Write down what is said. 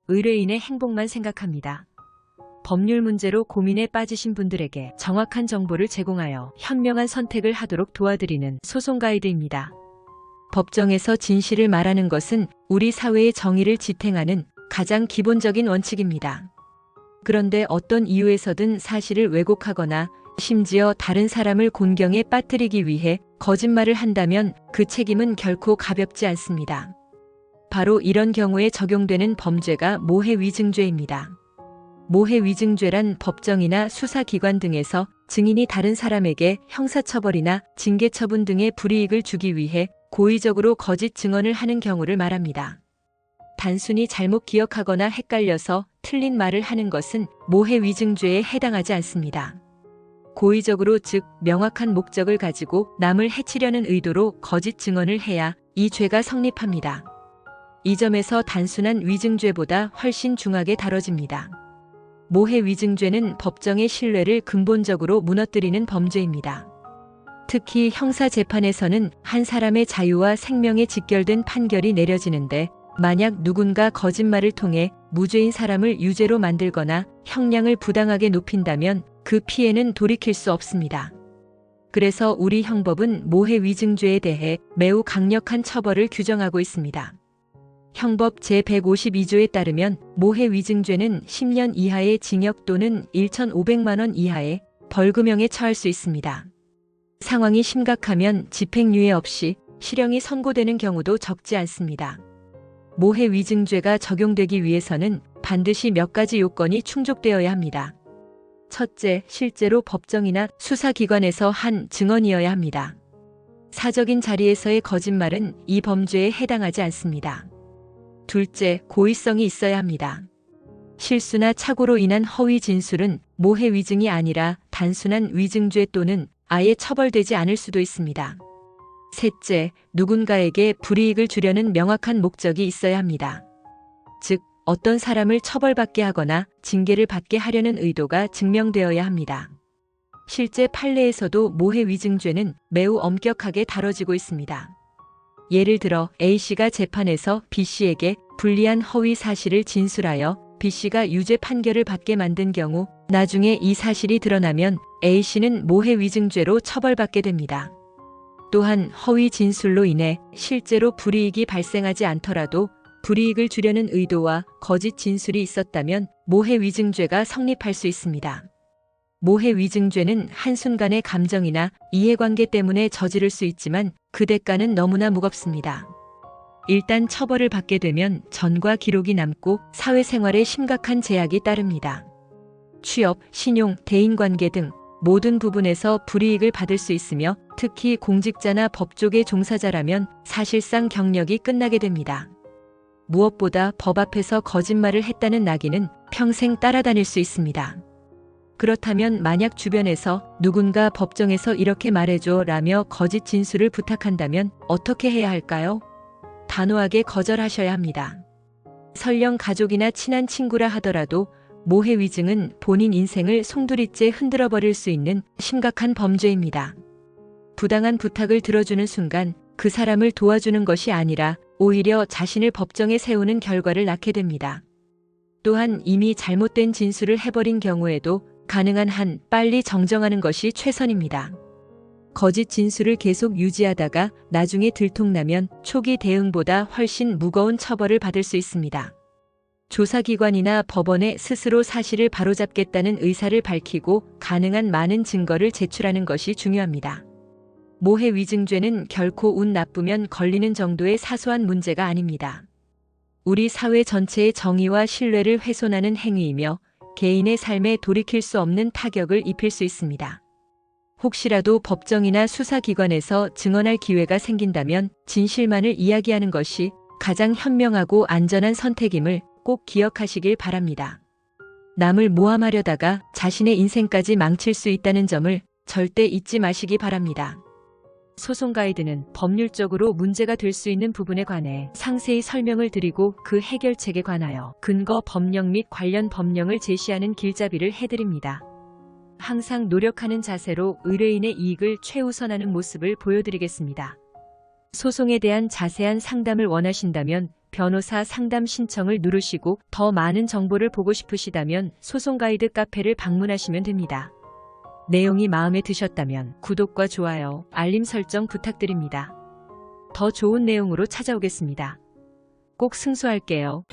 의뢰인의 행복만 생각합니다. 법률 문제로 고민에 빠지신 분들에게 정확한 정보를 제공하여 현명한 선택을 하도록 도와드리는 소송 가이드입니다. 법정에서 진실을 말하는 것은 우리 사회의 정의를 지탱하는 가장 기본적인 원칙입니다. 그런데 어떤 이유에서든 사실을 왜곡하거나 심지어 다른 사람을 곤경에 빠뜨리기 위해 거짓말을 한다면 그 책임은 결코 가볍지 않습니다. 바로 이런 경우에 적용되는 범죄가 모해위증죄입니다. 모해위증죄란 법정이나 수사기관 등에서 증인이 다른 사람에게 형사처벌이나 징계처분 등의 불이익을 주기 위해 고의적으로 거짓 증언을 하는 경우를 말합니다. 단순히 잘못 기억하거나 헷갈려서 틀린 말을 하는 것은 모해위증죄에 해당하지 않습니다. 고의적으로, 즉 명확한 목적을 가지고 남을 해치려는 의도로 거짓 증언을 해야 이 죄가 성립합니다. 이 점에서 단순한 위증죄보다 훨씬 중하게 다뤄집니다. 모해위증죄는 법정의 신뢰를 근본적으로 무너뜨리는 범죄입니다. 특히 형사재판에서는 한 사람의 자유와 생명에 직결된 판결이 내려지는데 만약 누군가 거짓말을 통해 무죄인 사람을 유죄로 만들거나 형량을 부당하게 높인다면 그 피해는 돌이킬 수 없습니다. 그래서 우리 형법은 모해위증죄에 대해 매우 강력한 처벌을 규정하고 있습니다. 형법 제152조에 따르면 모해위증죄는 10년 이하의 징역 또는 1,500만 원 이하의 벌금형에 처할 수 있습니다. 상황이 심각하면 집행유예 없이 실형이 선고되는 경우도 적지 않습니다. 모해위증죄가 적용되기 위해서는 반드시 몇 가지 요건이 충족되어야 합니다. 첫째, 실제로 법정이나 수사기관에서 한 증언이어야 합니다. 사적인 자리에서의 거짓말은 이 범죄에 해당하지 않습니다. 둘째, 고의성이 있어야 합니다. 실수나 착오로 인한 허위 진술은 모해위증이 아니라 단순한 위증죄 또는 아예 처벌되지 않을 수도 있습니다. 셋째, 누군가에게 불이익을 주려는 명확한 목적이 있어야 합니다. 즉, 어떤 사람을 처벌받게 하거나 징계를 받게 하려는 의도가 증명되어야 합니다. 실제 판례에서도 모해위증죄는 매우 엄격하게 다뤄지고 있습니다. 예를 들어 A씨가 재판에서 B씨에게 불리한 허위 사실을 진술하여 B씨가 유죄 판결을 받게 만든 경우 나중에 이 사실이 드러나면 A씨는 모해위증죄로 처벌받게 됩니다. 또한 허위 진술로 인해 실제로 불이익이 발생하지 않더라도 불이익을 주려는 의도와 거짓 진술이 있었다면 모해위증죄가 성립할 수 있습니다. 모해위증죄는 한순간의 감정이나 이해관계 때문에 저지를 수 있지만 그 대가는 너무나 무겁습니다. 일단 처벌을 받게 되면 전과 기록이 남고 사회생활에 심각한 제약이 따릅니다. 취업, 신용, 대인관계 등 모든 부분에서 불이익을 받을 수 있으며 특히 공직자나 법조계 종사자라면 사실상 경력이 끝나게 됩니다. 무엇보다 법 앞에서 거짓말을 했다는 낙인은 평생 따라다닐 수 있습니다. 그렇다면 만약 주변에서 누군가 법정에서 이렇게 말해줘 라며 거짓 진술을 부탁한다면 어떻게 해야 할까요? 단호하게 거절하셔야 합니다. 설령 가족이나 친한 친구라 하더라도 모해위증은 본인 인생을 송두리째 흔들어버릴 수 있는 심각한 범죄입니다. 부당한 부탁을 들어주는 순간 그 사람을 도와주는 것이 아니라 오히려 자신을 법정에 세우는 결과를 낳게 됩니다. 또한 이미 잘못된 진술을 해버린 경우에도 가능한 한 빨리 정정하는 것이 최선입니다. 거짓 진술을 계속 유지하다가 나중에 들통나면 초기 대응보다 훨씬 무거운 처벌을 받을 수 있습니다. 조사기관이나 법원에 스스로 사실을 바로잡겠다는 의사를 밝히고 가능한 많은 증거를 제출하는 것이 중요합니다. 모해위증죄는 결코 운 나쁘면 걸리는 정도의 사소한 문제가 아닙니다. 우리 사회 전체의 정의와 신뢰를 훼손하는 행위이며 개인의 삶에 돌이킬 수 없는 타격을 입힐 수 있습니다. 혹시라도 법정이나 수사기관에서 증언할 기회가 생긴다면 진실만을 이야기하는 것이 가장 현명하고 안전한 선택임을 꼭 기억하시길 바랍니다. 남을 모함하려다가 자신의 인생까지 망칠 수 있다는 점을 절대 잊지 마시기 바랍니다. 소송 가이드는 법률적으로 문제가 될 수 있는 부분에 관해 상세히 설명을 드리고 그 해결책에 관하여 근거 법령 및 관련 법령을 제시하는 길잡이를 해드립니다. 항상 노력하는 자세로 의뢰인의 이익을 최우선하는 모습을 보여드리겠습니다. 소송에 대한 자세한 상담을 원하신다면 변호사 상담 신청을 누르시고 더 많은 정보를 보고 싶으시다면 소송 가이드 카페를 방문하시면 됩니다. 내용이 마음에 드셨다면 구독과 좋아요, 알림 설정 부탁드립니다. 더 좋은 내용으로 찾아오겠습니다. 꼭 승소할게요.